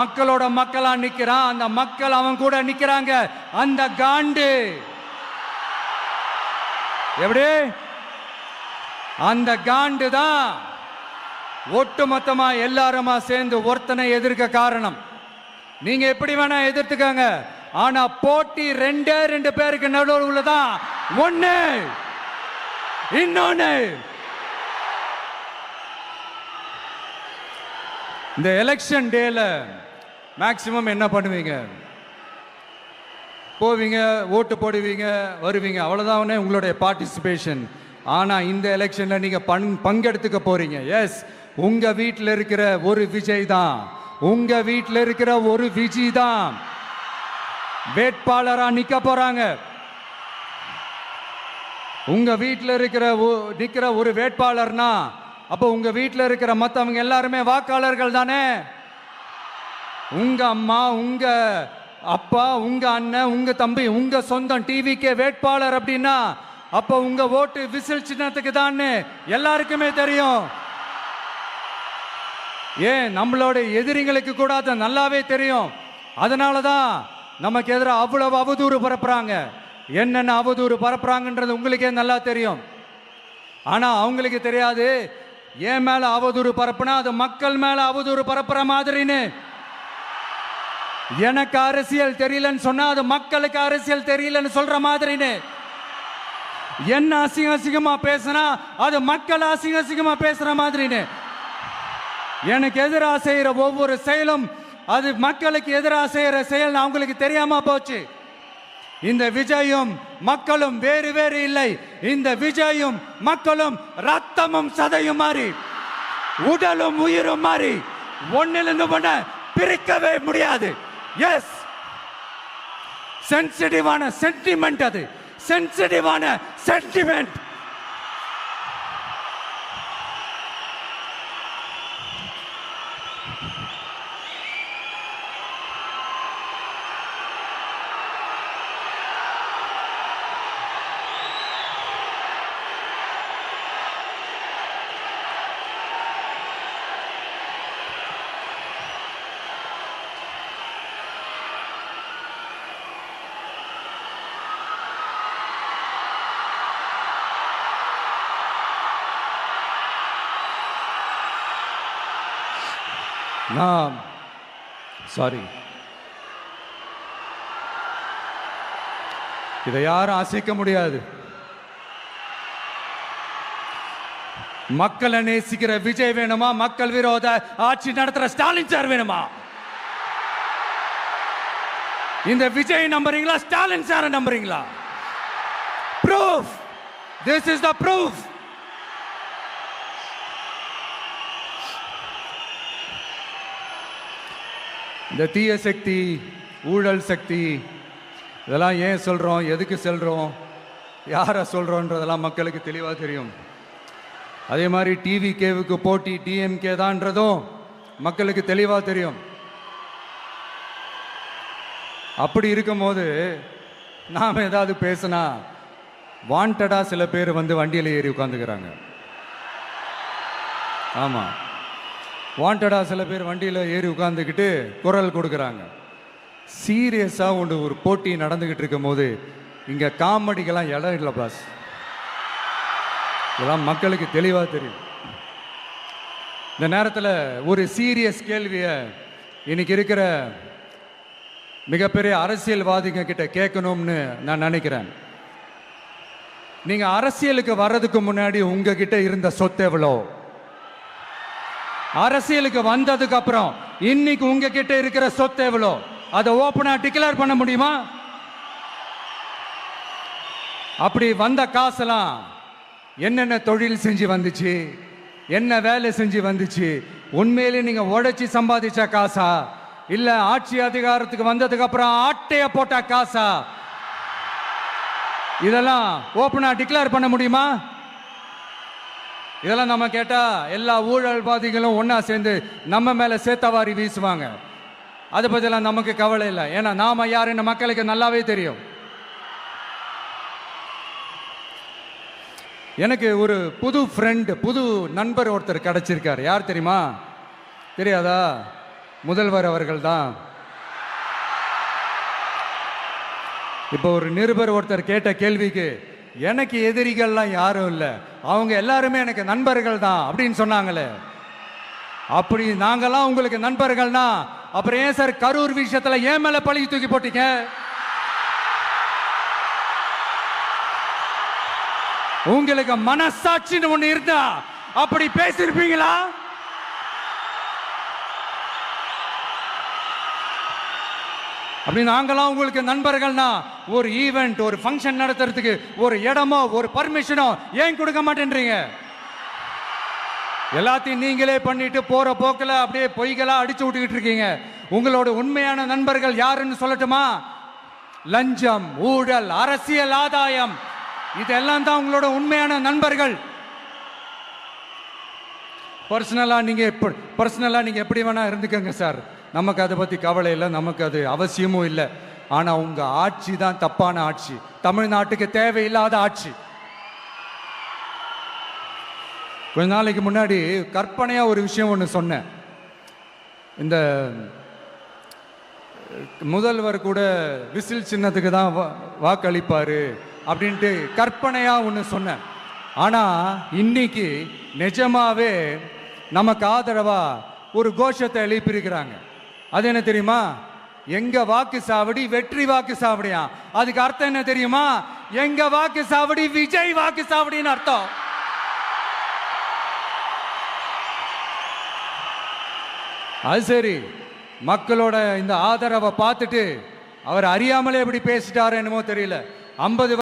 மக்களோட மக்களா நிக்கிறான். அந்த மக்கள் அவன் கூட நிக்கிறாங்க. அந்த காண்டு எப்படி அந்த காண்டு தான் ஒட்டுமொத்தமா எல்லாருமா சேர்ந்து ஒருத்தனை எதிர்க்க காரணம். நீங்க எப்படி வேணா எதிர்த்துக்காங்க, ஆனா போட்டி ரெண்டு பேருக்கு நடுவில் உள்ளதான். ஒண்ணு இன்னொன்னு இந்த எலெக்ஷன் டேல மேக்சிமம் என்ன பண்ணுவீங்க? போவீங்க, ஓட்டு போடுவீங்க, வருவீங்க, அவ்வளவுதான் உங்களுடைய பார்ட்டிசிபேஷன். ஆனா இந்த எலெக்ஷன்ல நீங்க பங்கெடுத்துக்க போறீங்க. எஸ், உங்க வீட்டில் இருக்கிற ஒரு விஜய் தான், உங்க வீட்டில் இருக்கிற ஒரு விஜய் தான் வேட்பாளரா நிக்க போறாங்க. உங்க வீட்டில் நிக்கிற ஒரு வேட்பாளர்னா அப்போ உங்க வீட்டில் இருக்கிற மற்றவங்க எல்லாருமே வாக்காளர்கள் தானே. உங்க அம்மா, உங்க அப்பா, உங்க அண்ணன், உங்க தம்பி, உங்க சொந்தம் டிவிக்கே வேட்பாளர் அப்படின்னா அப்போ உங்க ஓட்டு விசில் சின்னத்துக்கு தான் எல்லாருக்குமே தெரியும். ஏன், நம்மளோட எதிரிங்களுக்கு கூட அது நல்லாவே தெரியும். அதனாலதான் நமக்கு எதிராக அவ்வளவு அவதூறு பரப்புறாங்க. என்னென்ன அவதூறு பரப்புறாங்கன்றது உங்களுக்கே நல்லா தெரியும். ஆனா அவங்களுக்கு தெரியாது, ஏன் மேல அவதூறு பரப்புனா அது மக்கள் மேல அவதூறு பரப்புற மாதிரின்னு. எனக்கு அரசியல் தெரியலன்னு சொன்னா அது மக்களுக்கு அரசியல் தெரியலன்னு சொல்ற மாதிரின்னு. என்ன அசிங்கமா பேசினா அது மக்கள் அசிங்கமா பேசுற மாதிரின்னு. எனக்கு எதிராக செய்யற ஒவ்வொரு செயலும் அது மக்களுக்கு எதிராக செய்யற செயல் அவங்களுக்கு தெரியாம போச்சு. இந்த விஜயும் மக்களும் வேறு வேறு இல்லை. இந்த விஜயும் மக்களும் ரத்தமும் சதையும் மாறி, உடலும் உயிரும் மாறி, ஒன்னிலிருந்து ஒண்ண பிரிக்கவே முடியாது. எஸ், சென்சிட்டிவான சென்டிமெண்ட், அது சென்சிட்டிவான சென்டிமெண்ட். சாரி, இதை யாரும் அசைக்க முடியாது. மக்களை நேசிக்கிற விஜய் வேணுமா? மக்கள் விரோத ஆட்சி நடத்துற ஸ்டாலின் சார் வேணுமா? இந்த விஜய் நம்புறீங்களா, ஸ்டாலின் சார் நம்புறீங்களா? Proof, this is the proof. இந்த தீய சக்தி, ஊழல் சக்தி, இதெல்லாம் ஏன் சொல்கிறோம், எதுக்கு சொல்கிறோம், யாரை சொல்கிறோன்றதெல்லாம் மக்களுக்கு தெளிவாக தெரியும். அதே மாதிரி டிவிகேவுக்கு போட்டி டிஎம்கே தான்றதும் மக்களுக்கு தெளிவாக தெரியும். அப்படி இருக்கும்போது நாம் ஏதாவது பேசினா வாண்டடாக சில பேர் வண்டியில் ஏறி உட்காந்துக்கிறாங்க. ஆமாம், வாண்டடாக சில பேர் வண்டியில் ஏறி உட்காந்துக்கிட்டு குரல் கொடுக்குறாங்க. சீரியஸாக ஒரு போட்டி நடந்துக்கிட்டு இருக்கும் போது இங்கே காமெடிக்கெல்லாம் இடம் இல்லை பாஸ். இதெல்லாம் மக்களுக்கு தெளிவாக தெரியும். இந்த நேரத்தில் ஒரு சீரியஸ் கேள்வியை இன்னைக்கு இருக்கிற மிகப்பெரிய அரசியல்வாதிங்க கிட்ட கேட்கணும்னு நான் நினைக்கிறேன். நீங்கள் அரசியலுக்கு வர்றதுக்கு முன்னாடி உங்ககிட்ட இருந்த சொத்து எவ்வளோ? அரசியலுக்கு வந்ததுக்கு அப்புறம் இன்னைக்கு உங்ககிட்ட இருக்கிற சொத்து எவ்வளோ? அதை ஓப்பனா டிக்ளேர் பண்ண முடியுமா? அப்படி வந்த காசெல்லாம் என்னென்ன தொழில் செஞ்சு வந்துச்சு, என்ன வேலை செஞ்சு வந்துச்சு, உண்மையிலே நீங்க உழைச்சி சம்பாதிச்ச காசா, இல்ல ஆட்சி அதிகாரத்துக்கு வந்ததுக்கு அப்புறம் ஆட்டைய போட்ட காசா? இதெல்லாம் ஓப்பனா டிக்ளேர் பண்ண முடியுமா? இதெல்லாம் நம்ம கேட்டா எல்லா ஊழல்வாதிகளும் ஒன்னா சேர்ந்து நம்ம மேல சேத்தவாரி வீசுவாங்க. அதை பத்தியெல்லாம் நமக்கு கவலை இல்லை. ஏன்னா நாம யாருன்னு மக்களுக்கு நல்லாவே தெரியும். எனக்கு ஒரு புது ஃப்ரெண்ட், புது நண்பர் ஒருத்தர் கிடைச்சிருக்காரு. யார் தெரியுமா? தெரியாதா? முதல்வர் அவர்கள் தான். இப்போ ஒரு நிருபர் ஒருத்தர் கேட்ட கேள்விக்கு எனக்கு எதிரிகள்லாம் யாரும் இல்லை, அவங்க எல்லாருமே எனக்கு நண்பர்கள் தான் அப்படின்னு சொன்னாங்களே. அப்படி நாங்கெல்லாம் உங்களுக்கு நண்பர்கள்னா அப்புறம் ஏன் சார் கரூர் விஷயத்துல ஏன் மேல பழி தூக்கி போட்டீங்க? உங்களுக்கு மனசாட்சின்னு ஒண்ணு இருந்தா அப்படி பேசிருப்பீங்களா? அப்படி நாங்களாம் உங்களுக்கு நண்பர்கள்னா ஒரு ஈவெண்ட், ஒரு ஃபங்க்ஷன் நடத்துறதுக்கு ஒரு இடமோ ஒரு பர்மிஷனோ ஏன் கொடுக்க மாட்டேன்றீங்க? எல்லாத்தையும் நீங்களே பண்ணிட்டு போற போக்கில் அப்படியே பொய்களா அடிச்சு விட்டுக்கிட்டு இருக்கீங்க. உங்களோட உண்மையான நண்பர்கள் யாருன்னு சொல்லட்டுமா? லஞ்சம், ஊழல், அரசியல் ஆதாயம், இதெல்லாம் தான் உங்களோட உண்மையான நண்பர்கள். பர்சனலா நீங்க எப்படி வேணா இருந்துக்கங்க சார், நமக்கு அதை பத்தி கவலை இல்லை, நமக்கு அது அவசியமும் இல்லை. ஆனா உங்க ஆட்சி தான் தப்பான ஆட்சி, தமிழ்நாட்டுக்கு தேவையில்லாத ஆட்சி. கொஞ்ச நாளைக்கு முன்னாடி கற்பனையா ஒரு விஷயம் ஒன்று சொன்னேன். இந்த முதல்வர் கூட விசில் சின்னத்துக்கு தான் வாக்களிப்பாரு அப்படின்ட்டு கற்பனையா ஒன்று சொன்னேன். ஆனா இன்னைக்கு நிஜமாவே நமக்கு ஆதரவா ஒரு கோஷத்தை எழுப்பியிருக்கிறாங்க. அது என்ன தெரியுமா? எங்க வாக்கு சாவடி வெற்றி வாக்கு சாவடியா. அதுக்கு அர்த்தம் என்ன தெரியுமா? எங்க வாக்கு சாவடி விஜய் வாக்கு சாவடின்னு அர்த்தம். அது சரி, மக்களோட இந்த ஆதரவை பார்த்துட்டு அவர் அறியாமலே எப்படி பேசிட்டாரு என்னமோ தெரியல. 50